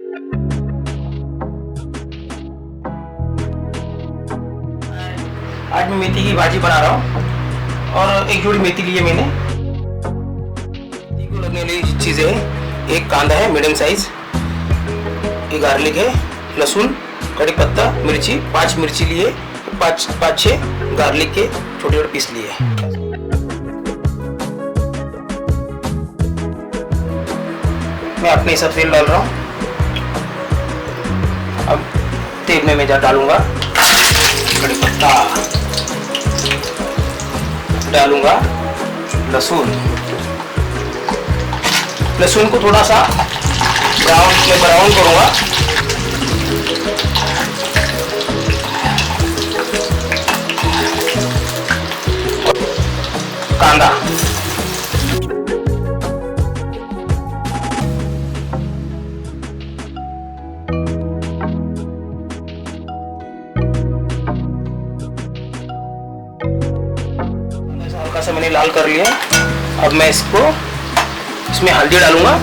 आज मैं मेथी की भाजी बना रहा हूँ और एक जोड़ी मेथी ली है मैंने। मेथी को लगने वाली चीज़ें हैं, एक कांदा है मीडियम साइज, एक गार्लिक है, लहसुन, कड़ी पत्ता, मिर्ची, 5 मिर्ची लिए, 5-6 गार्लिक के छोटे छोटे पीस लिए। मैं अपने हिसाब से तेल डाल रहा हूँ। अब तेल में मैं डालूंगा कड़ी पत्ता, डालूंगा लहसुन। लहसुन को थोड़ा सा ब्राउन करूंगा। कांदा, हल्का सा मैंने लाल कर लिया। अब मैं इसमें हल्दी डालूंगा,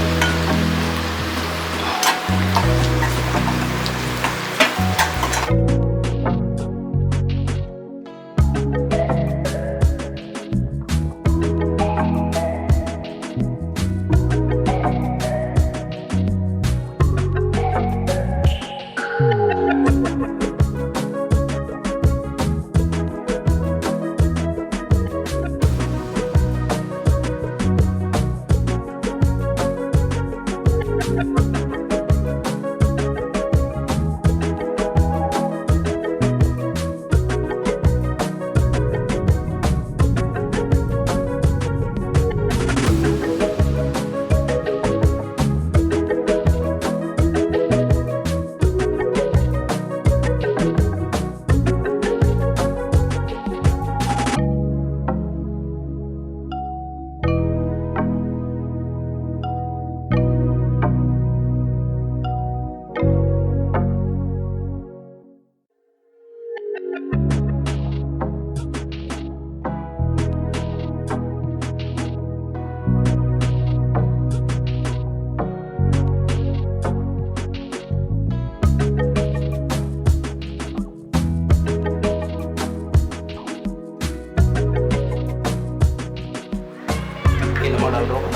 डाल रहा हूँ।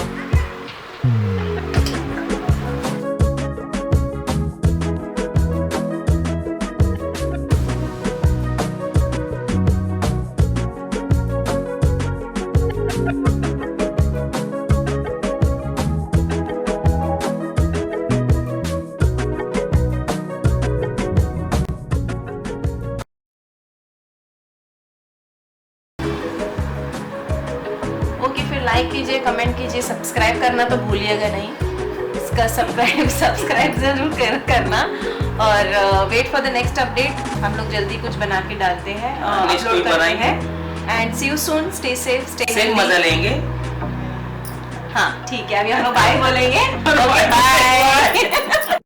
ओके, फिर लाइक कीजिए, कमेंट कीजिए, सब्सक्राइब करना तो भूलिएगा नहीं। इसका सब्सक्राइब जरूर करना और wait for the next update. हम लोग जल्दी कुछ बना के डालते हैं, अपलोड करते हैं। And see you soon, stay safe, stay healthy, मजा लेंगे। हाँ ठीक है, अभी हम लोग बाय बोलेंगे। Okay bye.